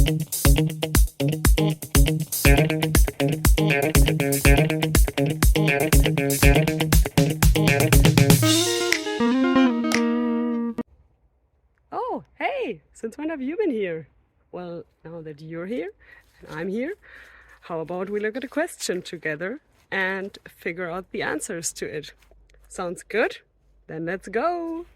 Oh, hey! Since when have you been here? Well, now that you're here and I'm here, how about we look at a question together and figure out the answers to it? Sounds good? Then let's go!